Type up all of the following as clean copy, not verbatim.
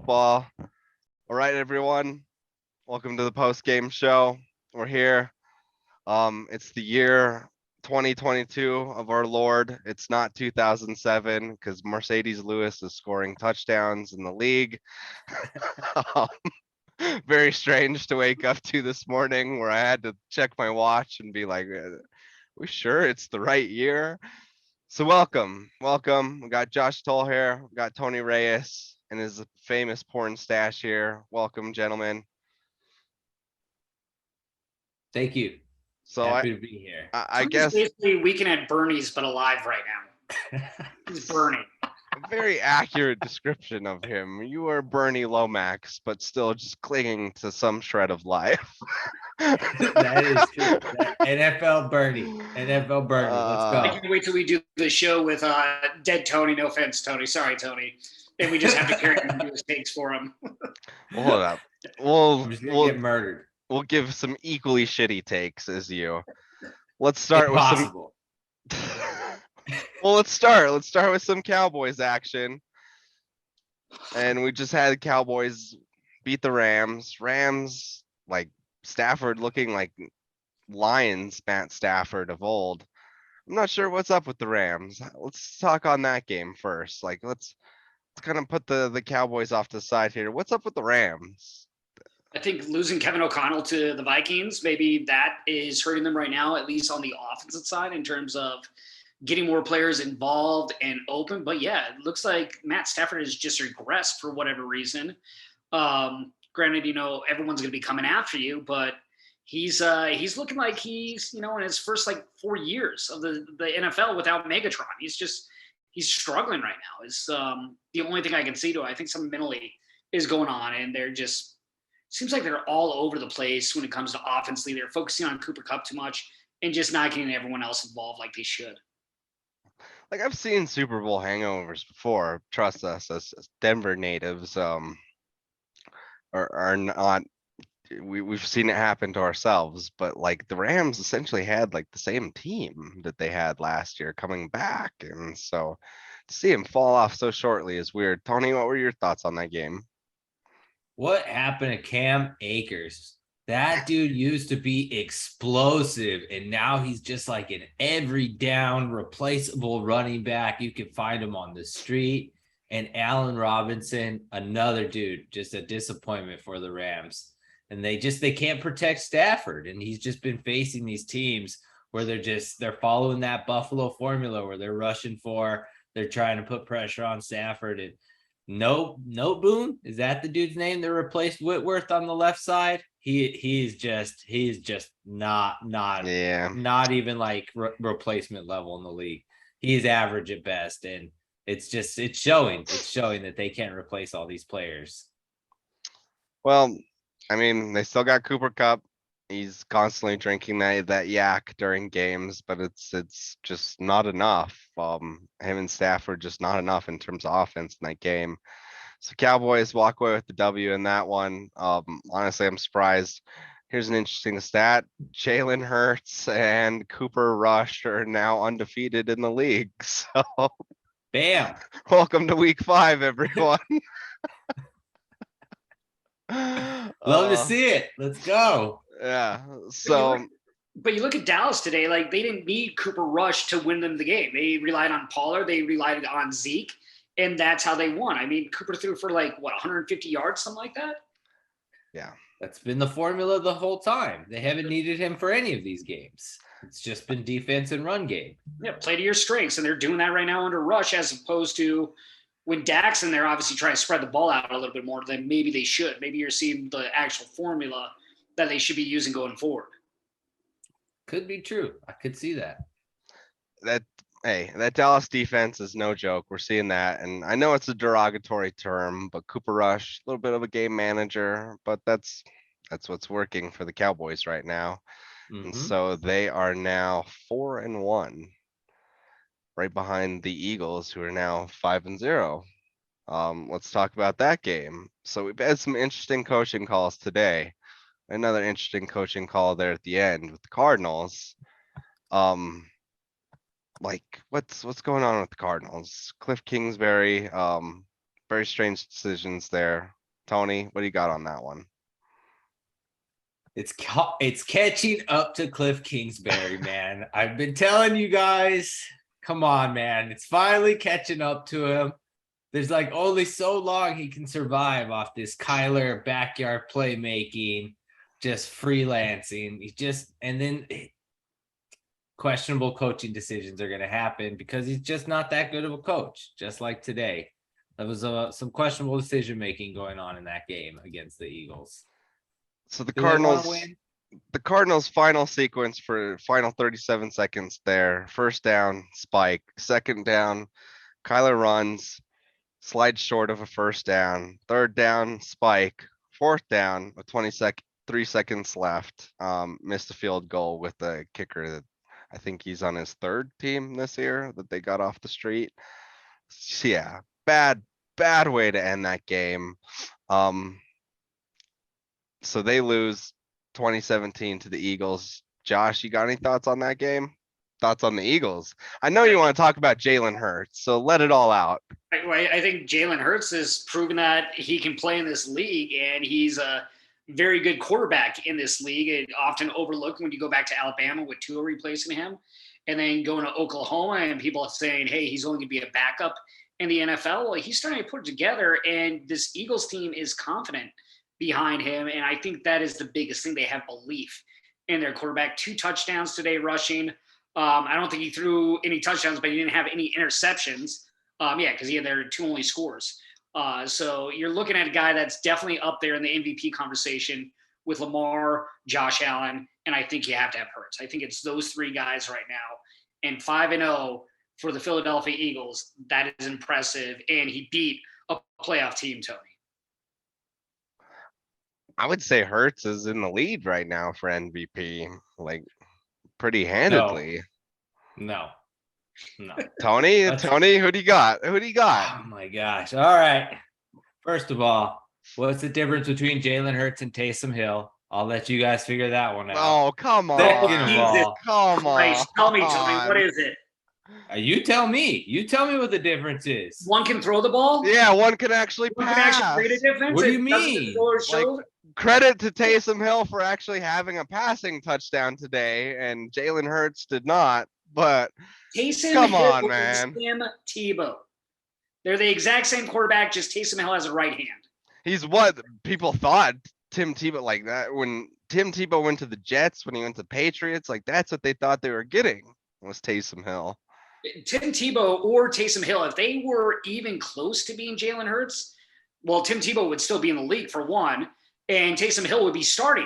football. All right, everyone. Welcome to the post-game show. We're here. It's the year 2022 of our Lord. It's not 2007 because Mercedes Lewis is scoring touchdowns in the league. Um, Very strange to wake up to this morning where I had to check my watch and be like, we sure it's the right year? So welcome. We got Josh Tolle here. We got Tony Reyes and his famous porn stash here. Welcome, gentlemen. Thank you. So Happy to be here. I guess basically Weekend at Bernie's, but alive right now. He's burning. a very accurate description of him. You are Bernie Lomax, but still just clinging to some shred of life. That is true. NFL Bernie. Let's go. I can't wait till we do the show with dead Tony. No offense, Tony. Sorry, Tony. And we just have to carry him and do his takes for him. Well, hold up. We'll get murdered. We'll give some equally shitty takes as you. Let's start with some. Well, let's start with some Cowboys action. And we just had the Cowboys beat the Rams. Rams, like Stafford looking like Lions Matt Stafford of old. I'm not sure what's up with the Rams. Let's talk on that game first. Like let's kind of put the Cowboys off to the side here. What's up with the Rams? I think losing Kevin O'Connell to the Vikings, maybe that is hurting them right now, at least on the offensive side in terms of getting more players involved and open. But yeah, it looks like Matt Stafford has just regressed for whatever reason. Granted, everyone's going to be coming after you, but he's looking like he's, in his first 4 years of the NFL without Megatron. He's struggling right now. Is the only thing I can see to it. I think something mentally is going on, and they're just seems like they're all over the place when it comes to offensively. They're focusing on Cooper Kupp too much and just not getting everyone else involved like they should. Like I've seen Super Bowl hangovers before. Trust us, as Denver natives, are not. We've seen it happen to ourselves, but like the Rams essentially had like the same team that they had last year coming back, and so to see him fall off so shortly is weird. Tony, what were your thoughts on that game? What happened to Cam Akers? That dude used to be explosive, and now he's just like an every down, replaceable running back. You can find him on the street. And Allen Robinson, another dude, just a disappointment for the Rams. And they can't protect Stafford. And he's just been facing these teams where they're following that Buffalo formula where they're rushing they're trying to put pressure on Stafford. And no Boone, is that the dude's name that replaced Whitworth on the left side? He's just not even like replacement level in the league. He's average at best, and it's showing that they can't replace all these players. Well, I mean, they still got Cooper Kupp. He's constantly drinking that yak during games, but it's just not enough. Him and Stafford just not enough in terms of offense in that game. So Cowboys walk away with the W in that one. Honestly, I'm surprised. Here's an interesting stat. Jalen Hurts and Cooper Rush are now undefeated in the league. So bam. Welcome to week 5, everyone. Love to see it. Let's go. Yeah. So but you look at Dallas today, like they didn't need Cooper Rush to win them the game. They relied on Pollard, they relied on Zeke, and that's how they won. I mean, Cooper threw for 150 yards, something like that. Yeah. That's been the formula the whole time. They haven't needed him for any of these games. It's just been defense and run game. Yeah, play to your strengths, and they're doing that right now under Rush, as opposed to when Dak's in there, obviously trying to spread the ball out a little bit more than maybe they should. Maybe you're seeing the actual formula that they should be using going forward. Could be true. I could see that. That Dallas defense is no joke. We're seeing that. And I know it's a derogatory term, but Cooper Rush, a little bit of a game manager, but that's what's working for the Cowboys right now. Mm-hmm. And so they are now 4-1, right behind the Eagles, who are now 5-0. Let's talk about that game. So we've had some interesting coaching calls today. Another interesting coaching call there at the end with the Cardinals. What's going on with the Cardinals? Cliff Kingsbury, very strange decisions there. Tony, what do you got on that one? It's catching up to Cliff Kingsbury, man. I've been telling you guys, come on, man. It's finally catching up to him. There's like only so long he can survive off this Kyler backyard playmaking, just freelancing. And then questionable coaching decisions are going to happen because he's just not that good of a coach, just like today. There was some questionable decision making going on in that game against the Eagles. So Do they wanna win? the Cardinals final sequence for final 37 seconds there. First down, spike. Second down, Kyler runs, slides short of a first down. Third down, spike. Fourth down with 3 seconds left. Missed a field goal with the kicker that I think he's on his third team this year that they got off the street. So yeah, bad way to end that game. So they lose 2017 to the Eagles. Josh, you got any thoughts on that game? Thoughts on the Eagles? I know you want to talk about Jalen Hurts, so let it all out. I think Jalen Hurts has proven that he can play in this league, and he's a very good quarterback in this league. It often overlooked when you go back to Alabama with Tua replacing him, and then going to Oklahoma and people saying, hey, he's only going to be a backup in the NFL. Well, he's starting to put it together, and this Eagles team is confident behind him, and I think that is the biggest thing. They have belief in their quarterback. 2 touchdowns today rushing. I don't think he threw any touchdowns, but he didn't have any interceptions. Because he had their 2 only scores. So you're looking at a guy that's definitely up there in the MVP conversation with Lamar, Josh Allen, and I think you have to have Hurts. I think it's those 3 guys right now. And 5-0 for the Philadelphia Eagles, that is impressive. And he beat a playoff team, Tony. I would say Hurts is in the lead right now for MVP, like pretty handedly. No. Tony, who do you got? Oh my gosh. All right. First of all, what's the difference between Jalen Hurts and Taysom Hill? I'll let you guys figure that one out. Oh, come on. Second of all, come on. Tell me, Tony, what is it? You tell me. You tell me what the difference is. One can throw the ball? Yeah, one can actually One pass. can actually create a difference? What do you mean? Credit to Taysom Hill for actually having a passing touchdown today, and Jalen Hurts did not. But come on, man. Tim Tebow. They're the exact same quarterback, just Taysom Hill has a right hand. He's what people thought Tim Tebow like that. When Tim Tebow went to the Jets, when he went to Patriots, like that's what they thought they were getting was Taysom Hill. Tim Tebow or Taysom Hill, if they were even close to being Jalen Hurts, well, Tim Tebow would still be in the league for one, and Taysom Hill would be starting.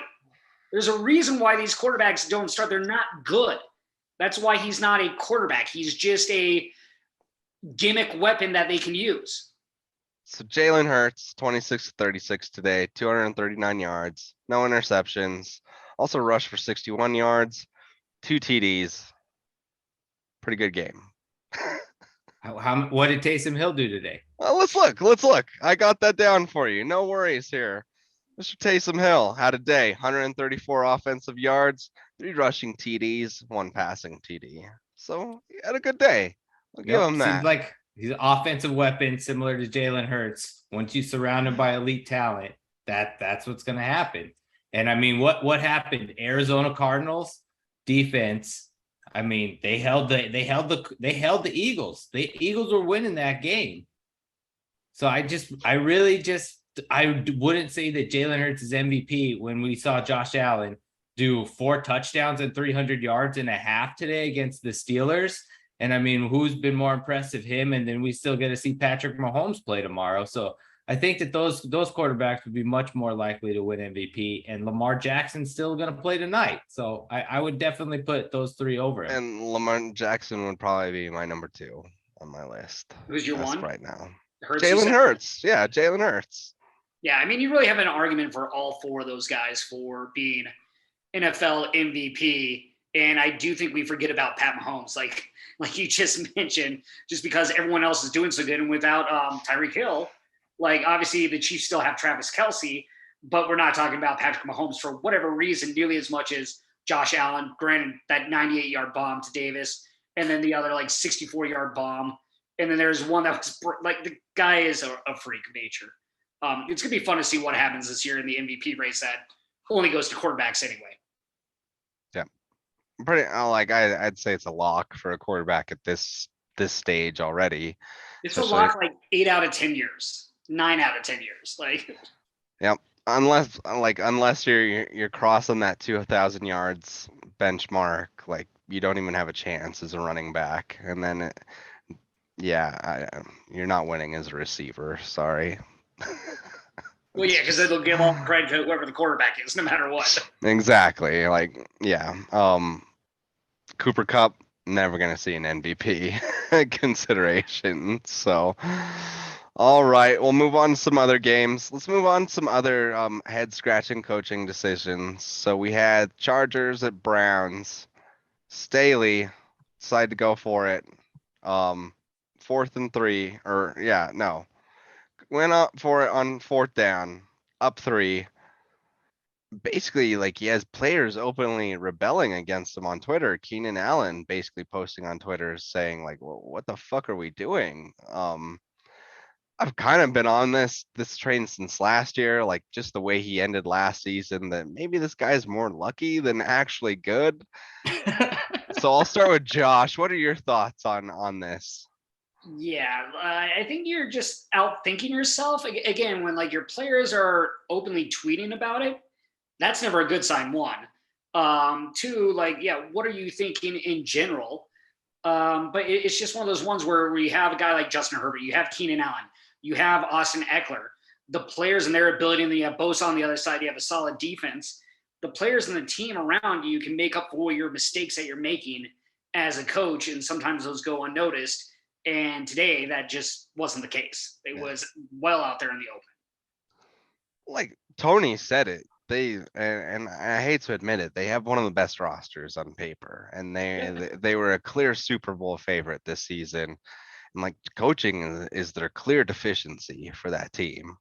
There's a reason why these quarterbacks don't start. They're not good. That's why he's not a quarterback. He's just a gimmick weapon that they can use. So Jalen Hurts, 26-36 today, 239 yards, no interceptions, also rushed for 61 yards, 2 TDs. Pretty good game. What did Taysom Hill do today? Well, let's look. I got that down for you. No worries here. Mr. Taysom Hill had a day, 134 offensive yards, 3 rushing TDs, 1 passing TD. So he had a good day. I'll give him that. Seems like he's an offensive weapon similar to Jalen Hurts. Once you surround him by elite talent, that's what's going to happen. And I mean, what happened? Arizona Cardinals defense. I mean, they held the Eagles. The Eagles were winning that game. So I wouldn't say that Jalen Hurts is MVP when we saw Josh Allen do 4 touchdowns and 300 yards and a half today against the Steelers. And I mean, who's been more impressive, him? And then we still get to see Patrick Mahomes play tomorrow. So I think that those quarterbacks would be much more likely to win MVP. And Lamar Jackson's still going to play tonight. So I would definitely put those 3 over him. And Lamar Jackson would probably be my number 2 on my list. Who's your one right now? Jalen Hurts. Yeah, Jalen Hurts. Yeah, I mean, you really have an argument for all 4 of those guys for being NFL MVP. And I do think we forget about Pat Mahomes, like you just mentioned, just because everyone else is doing so good. And without Tyreek Hill, like obviously the Chiefs still have Travis Kelce, but we're not talking about Patrick Mahomes for whatever reason nearly as much as Josh Allen. Granted, that 98-yard bomb to Davis, and then the other like 64-yard bomb And then there's one that was like the guy is a freak of nature. It's gonna be fun to see what happens this year in the MVP race that only goes to quarterbacks anyway. Yeah, pretty like I'd say it's a lock for a quarterback at this stage already. It's a lock like 8 out of 10 years, 9 out of 10 years. Like, yep. Unless you're crossing that 2,000 yards benchmark, like you don't even have a chance as a running back, and then you're not winning as a receiver. Sorry. well, yeah, because it'll give all the credit to whoever the quarterback is, no matter what. Exactly. Like, yeah. Cooper Kupp never gonna see an MVP consideration. So, all right, we'll move on to some other games. Let's move on to some other head scratching coaching decisions. So we had Chargers at Browns. Staley decided to go for it. 4th and 3, or went up for it on 4th down, up 3. Basically, like, he has players openly rebelling against him on Twitter. Keenan Allen basically posting on Twitter saying like, well, what the fuck are we doing? I've kind of been on this train since last year, like just the way he ended last season, that maybe this guy's more lucky than actually good. So I'll start with Josh. What are your thoughts on this? Yeah, I think you're just outthinking yourself. Again, when like your players are openly tweeting about it, that's never a good sign, one. Two, like, yeah, what are you thinking in general? But it's just one of those ones where we have a guy like Justin Herbert, you have Keenan Allen, you have Austin Eckler, the players and their ability, and then you have Bosa on the other side, you have a solid defense. The players and the team around you can make up for your mistakes that you're making as a coach, and sometimes those go unnoticed. And today, that just wasn't the case. It was well out there in the open. Like Tony said it. And I hate to admit it, they have one of the best rosters on paper, and they were a clear Super Bowl favorite this season. And like coaching is their clear deficiency for that team.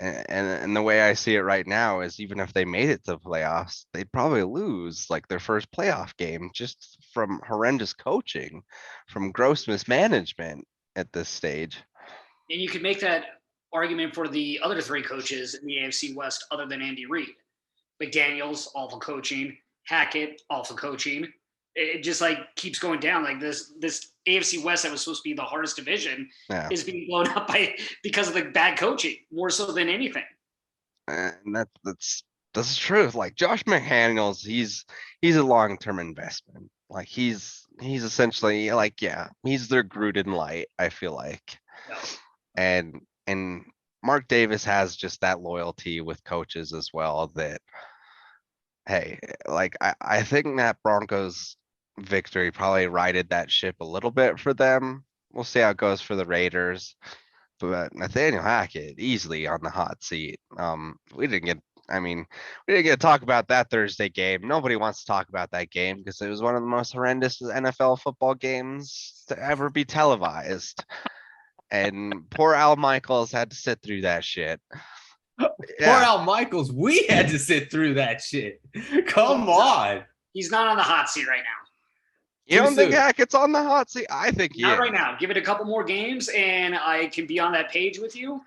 And the way I see it right now is, even if they made it to the playoffs, they'd probably lose like their first playoff game just from horrendous coaching, from gross mismanagement at this stage. And you could make that argument for the other 3 coaches in the AFC West other than Andy Reid. McDaniels, awful coaching. Hackett, awful coaching. It just like keeps going down. Like this AFC West that was supposed to be the hardest division is being blown up because of the bad coaching more so than anything. And that's the truth. Like Josh McDaniels, he's a long-term investment. Like he's essentially like, he's their Gruden light, I feel like. And Mark Davis has just that loyalty with coaches as well, that, hey, like I think that Broncos victory probably righted that ship a little bit for them. We'll see how it goes for the Raiders. But Nathaniel Hackett easily on the hot seat. We didn't get to talk about that Thursday game. Nobody wants to talk about that game because it was one of the most horrendous NFL football games to ever be televised. And poor Al Michaels had to sit through that shit. Poor Al Michaels, we had to sit through that shit. Come on. He's not on the hot seat right now. You don't think Hackett's on the hot seat? I think not right now. Give it a couple more games, and I can be on that page with you.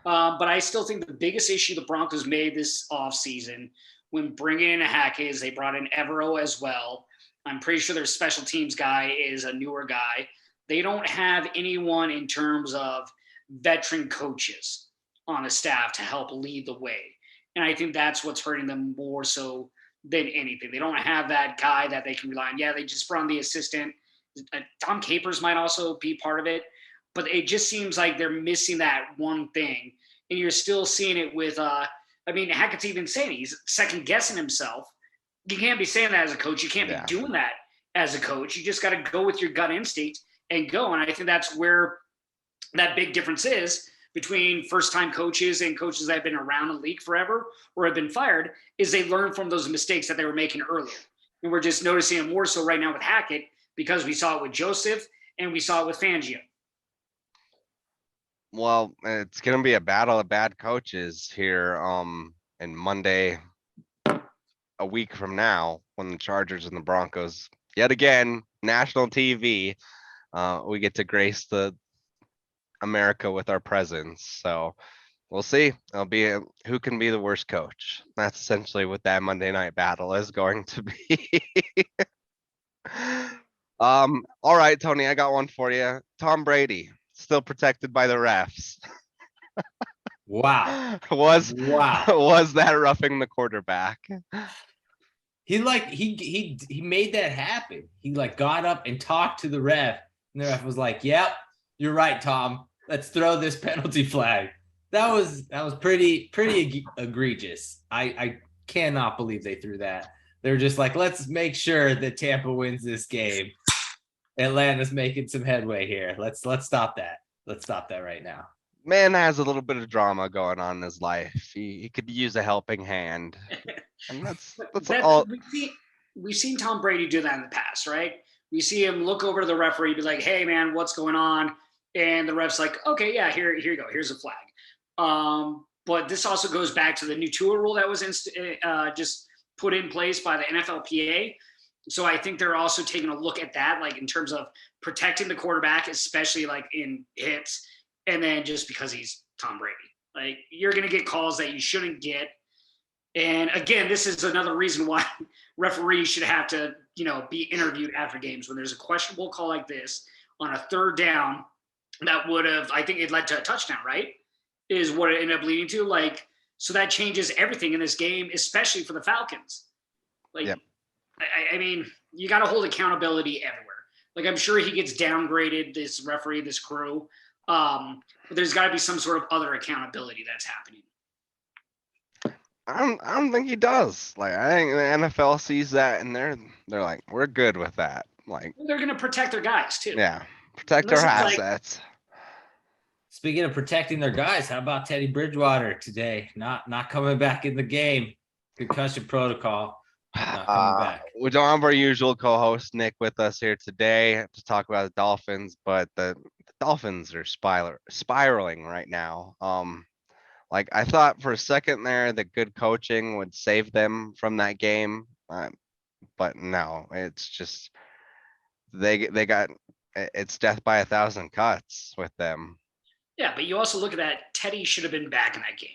But I still think the biggest issue the Broncos made this offseason when bringing in a Hackett is they brought in Evero as well. I'm pretty sure their special teams guy is a newer guy. They don't have anyone in terms of veteran coaches on the staff to help lead the way. And I think that's what's hurting them more so than anything. They don't have that guy that they can rely on. Yeah, they just brought on the assistant. Tom Capers might also be part of it. But it just seems like they're missing that one thing. And you're still seeing it with Hackett's even saying he's second-guessing himself. You can't be saying that as a coach. You can't be doing that as a coach. You just got to go with your gut instinct and go. And I think that's where that big difference is between first-time coaches and coaches that have been around the league forever or have been fired, is they learn from those mistakes that they were making earlier. And we're just noticing it more so right now with Hackett because we saw it with Joseph and we saw it with Fangio. Well, it's going to be a battle of bad coaches here in Monday, a week from now, when the Chargers and the Broncos, yet again, national TV, we get to grace the America with our presence. So we'll see. It'll be who can be the worst coach. That's essentially what that Monday night battle is going to be. All right, Tony, I got one for you. Tom Brady still protected by the refs. Wow. Was Wow. was that roughing the quarterback? He made that happen. He like got up and talked to the ref, and the ref was like, "Yep, you're right, Tom. Let's throw this penalty flag." That was pretty egregious. I cannot believe they threw that. They're just like, let's make sure that Tampa wins this game. Atlanta's making some headway here. Let's stop that. Let's stop that right now. Man has a little bit of drama going on in his life. He could use a helping hand. And that's all. We've seen Tom Brady do that in the past, right? We see him look over to the referee, be like, "Hey, man, what's going on?" And the ref's like, "Okay, yeah, here you go. Here's a flag." But this also goes back to the new Tua rule that was just put in place by the NFLPA. So I think they're also taking a look at that, like in terms of protecting the quarterback, especially like in hits, and then just because he's Tom Brady, like you're going to get calls that you shouldn't get. And again, this is another reason why referees should have to, be interviewed after games when there's a questionable call like this on a third down that would have, I think it led to a touchdown, right? Is what it ended up leading to. Like, so that changes everything in this game, especially for the Falcons. Like, yep. I mean, you got to hold accountability everywhere. Like, I'm sure he gets downgraded, this referee, this crew. But there's got to be some sort of other accountability that's happening. I don't think he does. Like, I think the NFL sees that and they're like, we're good with that. Like, they're going to protect their guys too. Yeah, protect our assets. Speaking of protecting their guys, how about Teddy Bridgewater today? Not coming back in the game. Concussion protocol. Not coming back. We don't have our usual co-host Nick with us here today to talk about the Dolphins, but the Dolphins are spiraling right now. Like I thought for a second there that good coaching would save them from that game, but no, it's just they got it's death by 1,000 cuts with them. Yeah, but you also look at that. Teddy should have been back in that game.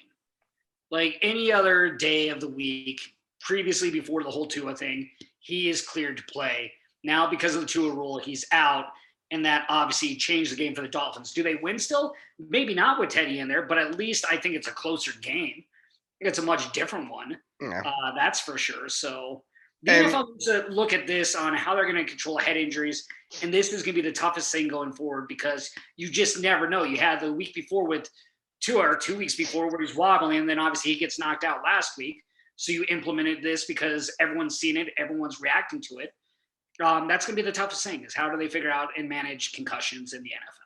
Like any other day of the week, previously before the whole Tua thing, he is cleared to play. Now, because of the Tua rule, he's out, and that obviously changed the game for the Dolphins. Do they win still? Maybe not with Teddy in there, but at least I think it's a closer game. I think it's a much different one. Yeah. That's for sure. So the NFL needs to look at this on how they're going to control head injuries. And this is going to be the toughest thing going forward because you just never know. You had the week before with Tua, or 2 weeks before, where he's wobbling, and then obviously he gets knocked out last week. So you implemented this because everyone's seen it, everyone's reacting to it. That's going to be the toughest thing, is how do they figure out and manage concussions in the NFL?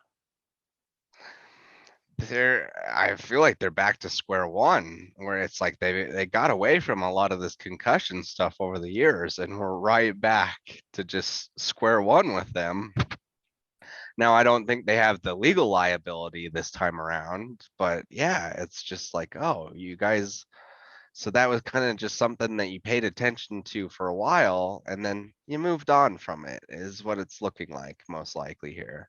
I feel like they're back to square one, where it's like they got away from a lot of this concussion stuff over the years, and we're right back to just square one with them. Now, I don't think they have the legal liability this time around, but yeah, it's just like, oh, you guys. So that was kind of just something that you paid attention to for a while, and then you moved on from it, is what it's looking like most likely here.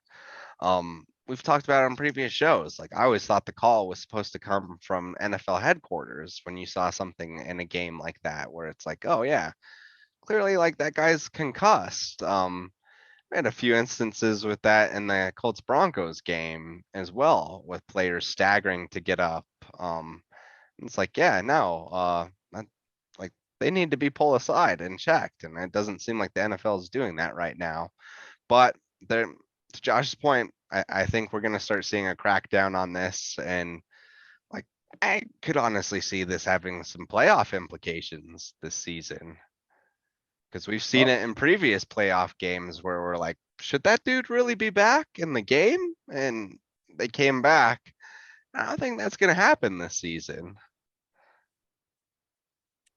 We've talked about it on previous shows. Like I always thought the call was supposed to come from NFL headquarters when you saw something in a game like that, where it's like, oh yeah, clearly like that guy's concussed. We had a few instances with that in the Colts Broncos game as well, with players staggering to get up. It's like, yeah, no, like they need to be pulled aside and checked, and it doesn't seem like the NFL is doing that right now. But to Josh's point, I think we're gonna start seeing a crackdown on this, and like I could honestly see this having some playoff implications this season. Because we've seen it in previous playoff games where we're like, should that dude really be back in the game? And they came back. I don't think that's going to happen this season.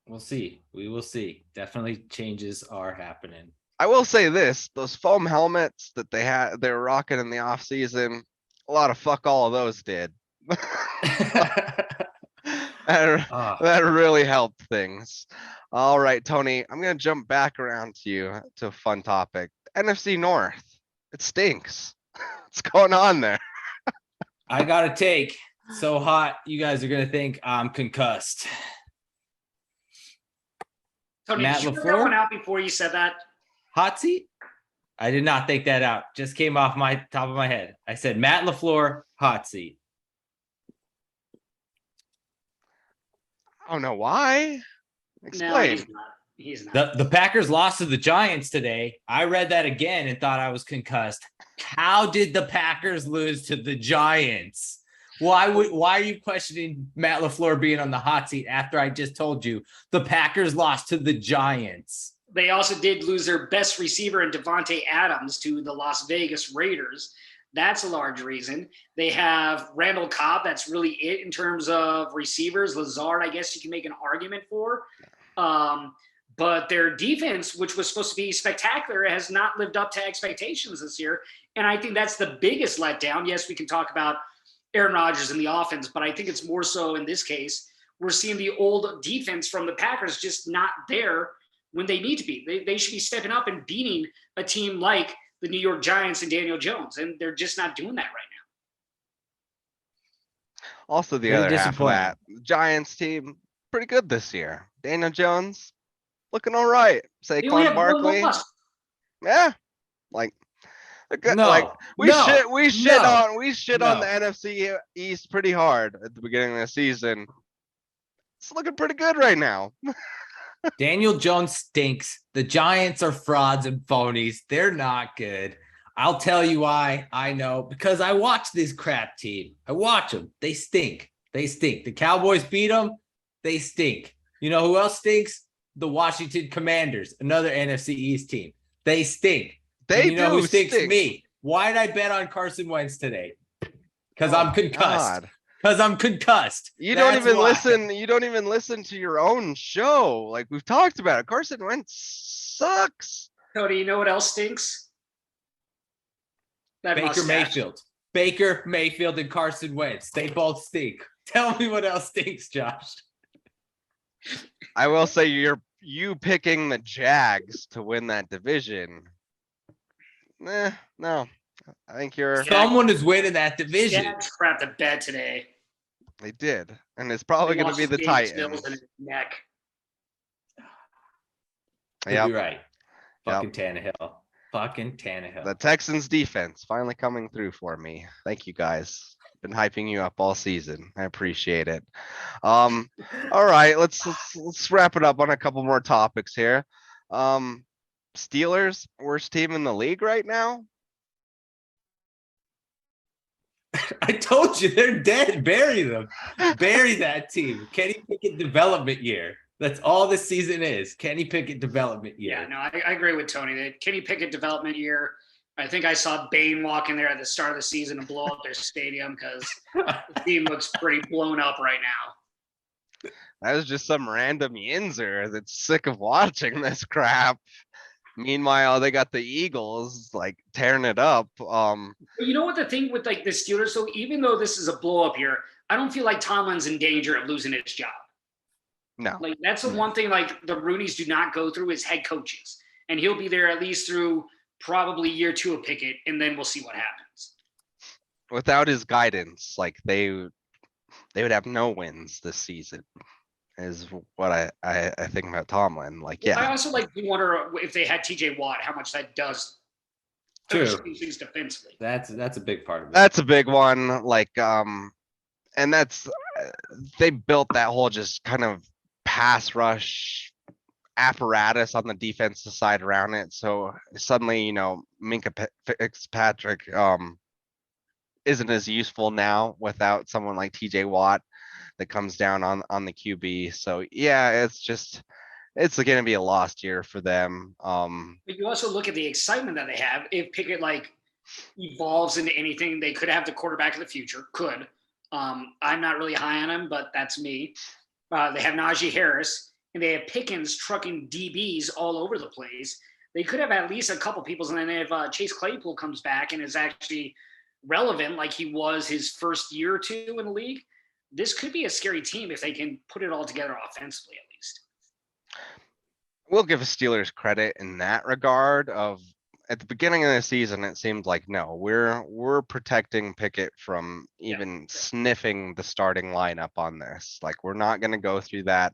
We'll see. We will see. Definitely changes are happening. I will say this, those foam helmets that they were rocking in the off season, a lot of fuck all of those did. That really helped things. All right, Tony, I'm going to jump back around to you to a fun topic. NFC North, it stinks. What's going on there? I got to take so hot. You guys are going to think I'm concussed. Tony, Matt did you figure LaFleur? that one out before you said that? Hot seat? I did not think that out. Just came off my top of my head. I said Matt LaFleur, hot seat. I don't know why. No, Explain. he's not. He's not. The Packers lost to the Giants today. I read that again and thought I was concussed. How did the Packers lose to the Giants? Why are you questioning Matt LaFleur being on the hot seat after I just told you the Packers lost to the Giants? They also did lose their best receiver in Devontae Adams to the Las Vegas Raiders. That's a large reason. They have Randall Cobb. That's really it in terms of receivers. Lazard, I guess you can make an argument for. But their defense, which was supposed to be spectacular, has not lived up to expectations this year. And I think that's the biggest letdown. Yes, we can talk about Aaron Rodgers and the offense, but I think it's more so in this case, we're seeing the old defense from the Packers just not there when they need to be. They should be stepping up and beating a team like the New York Giants and Daniel Jones, and they're just not doing that right now. Also, the Very other half of disappointing. that, Giants team, pretty good this year. Daniel Jones, looking all right. They only Saquon have one Barkley, loss. yeah, like, they're good. No, Like we no, shit no, on no. the NFC East pretty hard at the beginning of the season. It's looking pretty good right now. Daniel Jones stinks. The Giants are frauds and phonies. They're not good. I'll tell you why. I know because I watch this crap team. I watch them. They stink. They stink. The Cowboys beat them. They stink. You know who else stinks? The Washington Commanders, another NFC East team. They stink. They And you know do who stinks? stink. Me. Why did I bet on Carson Wentz today? Because Oh I'm my concussed. God. Because I'm concussed. You That's don't even why. listen. You don't even listen to your own show. Like we've talked about it. Carson Wentz sucks. Cody, you know what else stinks? That Baker mustache. Mayfield. Baker Mayfield and Carson Wentz. They both stink. Tell me what else stinks, Josh. I will say you picking the Jags to win that division. No. I think Someone is winning that division. Jags crap the bed today. they did. And it's probably They gonna be lost the Davis Titans. Mills in his neck. Could Yep. be right. Fucking Tannehill. Fucking Tannehill. The Texans defense finally coming through for me. Thank you guys. Been hyping you up all season. I appreciate it. All right, let's wrap it up on a couple more topics here. Steelers, worst team in the league right now. I told you they're dead. Bury them. Bury that team. Kenny Pickett development year. That's all this season is. Kenny Pickett development year. Yeah, no, I agree with Tony. The Kenny Pickett development year. I think I saw Bain walk in there at the start of the season and blow up their stadium because the team looks pretty blown up right now. That was just some random yinzer that's sick of watching this crap. Meanwhile, they got the Eagles like tearing it up. But you know what the thing with like the Steelers? So even though this is a blow up here, I don't feel like Tomlin's in danger of losing his job. No. Like that's the one thing like the Rooneys do not go through as head coaches. And he'll be there at least through probably year 2 of Pickett, and then we'll see what happens. Without his guidance, like they would have no wins this season. Is what I think about Tomlin. Like, I yeah, also like to wonder if they had TJ Watt, how much that does True. things defensively. That's a big part of it. that's a big one. Like, and that's they built that whole just kind of pass rush apparatus on the defensive side around it. So suddenly, you know, Minka Fitzpatrick isn't as useful now without someone like TJ Watt that comes down on the QB. So yeah, it's going to be a lost year for them. But you also look at the excitement that they have. If Pickett like evolves into anything, they could have the quarterback of the future. Could. I'm not really high on him, but that's me. They have Najee Harris, and they have Pickens trucking DBs all over the place. They could have at least a couple people, and then if Chase Claypool comes back and is actually relevant like he was his first year or two in the league, this could be a scary team if they can put it all together offensively at least. We'll give Steelers credit in that regard of at the beginning of the season, it seemed like, no, we're protecting Pickett from even sniffing the starting lineup on this. Like, we're not gonna go through that.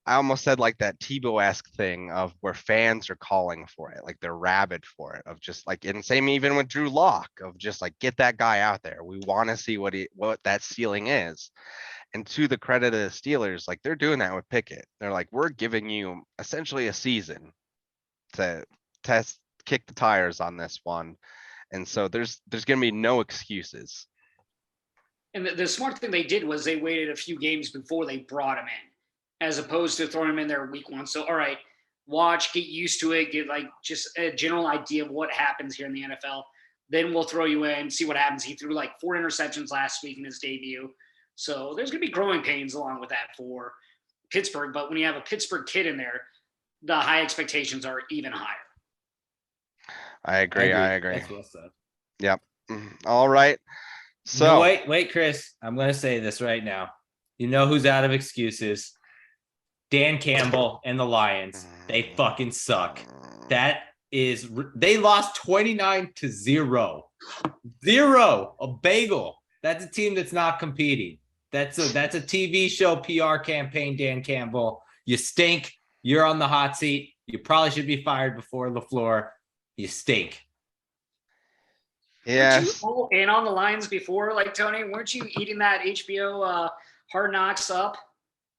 I almost said like that Tebow-esque thing of where fans are calling for it, like they're rabid for it, of just like, and same even with Drew Lock, of just like, get that guy out there. We want to see what that ceiling is. And to the credit of the Steelers, like they're doing that with Pickett. They're like, we're giving you essentially a season to kick the tires on this one. And so there's going to be no excuses. And the smart thing they did was they waited a few games before they brought him in, as opposed to throwing him in there week 1. So, all right, watch, get used to it, get like just a general idea of what happens here in the NFL. Then we'll throw you in, see what happens. He threw like 4 interceptions last week in his debut. So there's going to be growing pains along with that for Pittsburgh. But when you have a Pittsburgh kid in there, the high expectations are even higher. I agree. That's well said. Yep. All right. So no, wait, Chris. I'm going to say this right now. You know who's out of excuses? Dan Campbell and the Lions. They fucking suck. They lost 29-0. 0. A bagel. That's a team that's not competing. That's a TV show PR campaign, Dan Campbell. You stink. You're on the hot seat. You probably should be fired before LaFleur. You stink. Yes. Weren't you in on the Lions before, like Tony? Weren't you eating that HBO Hard Knocks up?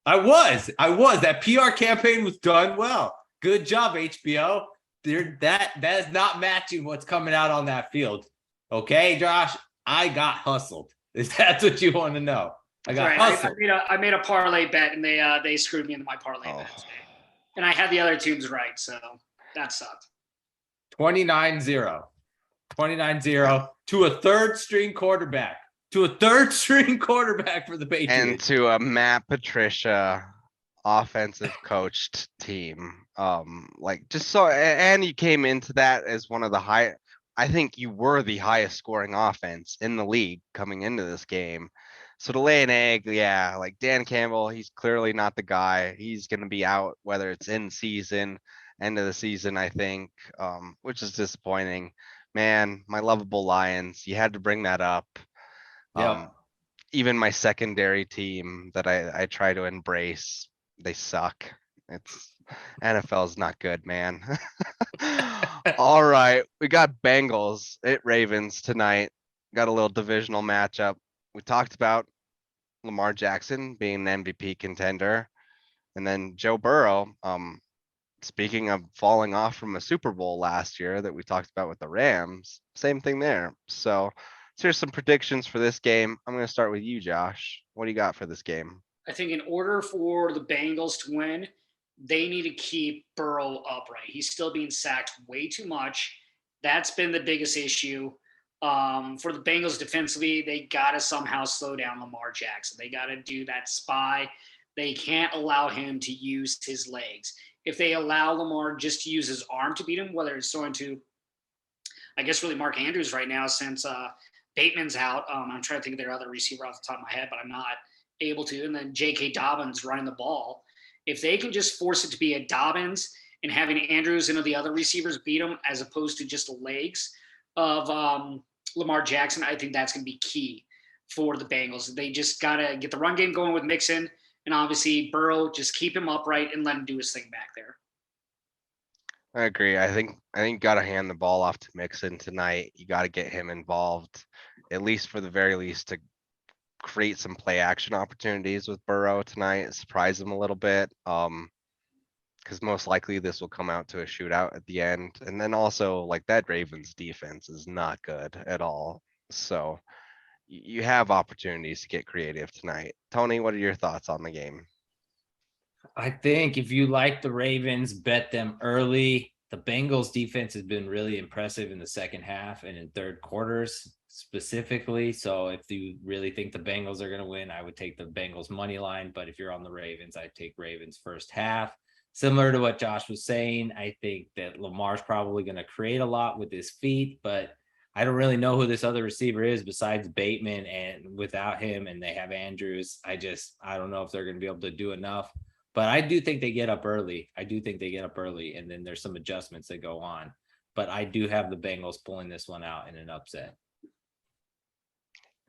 I was. That PR campaign was done well. Good job, HBO. That is not matching what's coming out on that field. Okay, Josh? I got hustled. If that's what you want to know. I got hustled. I made a parlay bet, and they screwed me into my parlay bet today. And I had the other teams right, so that sucked. 29-0. 29-0 to a third string quarterback. For the Patriots. And to a Matt Patricia offensive coached team. And you came into that as one of the I think you were the highest scoring offense in the league coming into this game. So to lay an egg, like Dan Campbell, he's clearly not the guy. He's going to be out, whether it's in season, end of the season, I think, which is disappointing. Man, my lovable Lions, you had to bring that up. Yep. Even my secondary team that I try to embrace, they suck. NFL is not good, man. All right, we got Bengals at Ravens tonight. Got a little divisional matchup. We talked about Lamar Jackson being an MVP contender, and then Joe Burrow. Speaking of falling off from a Super Bowl last year that we talked about with the Rams, same thing there. So here's some predictions for this game. I'm going to start with you, Josh. What do you got for this game? I think in order for the Bengals to win, they need to keep Burrow upright. He's still being sacked way too much. That's been the biggest issue. For the Bengals defensively, they got to somehow slow down Lamar Jackson. They got to do that spy. They can't allow him to use his legs. If they allow Lamar just to use his arm to beat him, whether it's going to, I guess, really Mark Andrews right now since Bateman's out. I'm trying to think of their other receiver off the top of my head, but I'm not able to. And then J.K. Dobbins running the ball. If they can just force it to be a Dobbins and having Andrews and the other receivers beat him as opposed to just the legs of Lamar Jackson, I think that's going to be key for the Bengals. They just got to get the run game going with Mixon. And obviously, Burrow, just keep him upright and let him do his thing back there. I agree. I think you got to hand the ball off to Mixon tonight. You got to get him involved, at least for the very least, to create some play action opportunities with Burrow tonight. Surprise him a little bit, because most likely this will come out to a shootout at the end. And then also, like, that Ravens defense is not good at all. So you have opportunities to get creative tonight. Tony, what are your thoughts on the game? I think if you like the Ravens, bet them early. The Bengals defense has been really impressive in the second half and in third quarters specifically. So if you really think the Bengals are going to win, I would take the Bengals money line. But if you're on the Ravens, I'd take Ravens first half. Similar to what Josh was saying, I think that Lamar's probably going to create a lot with his feet, but I don't really know who this other receiver is besides Bateman, and without him, and they have Andrews, I don't know if they're going to be able to do enough. But I do think they get up early. And then there's some adjustments that go on. but I do have the Bengals pulling this one out in an upset.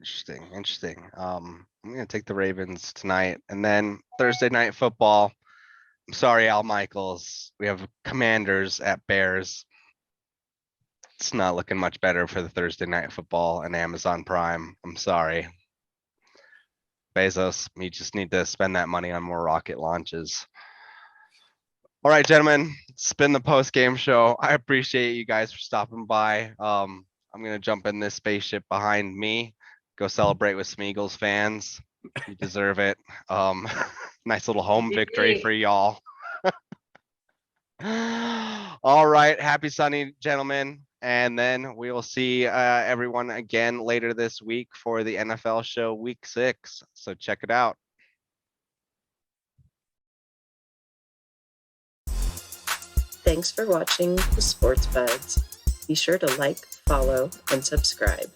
Interesting. I'm gonna take the Ravens tonight, and then Thursday night football. I'm sorry, Al Michaels. We have Commanders at Bears. It's not looking much better for the Thursday night football and Amazon Prime. I'm sorry. Bezos, you just need to spend that money on more rocket launches. All right, gentlemen, it's been the post game show. I appreciate you guys for stopping by. I'm gonna jump in this spaceship behind me, go celebrate with some Eagles fans. You deserve it. Nice little home victory for y'all. All right, happy Sunday, gentlemen. And then we will see everyone again later this week for the NFL show week 6. So check it out. Thanks for watching the Sports Budz. Be sure to like, follow, and subscribe.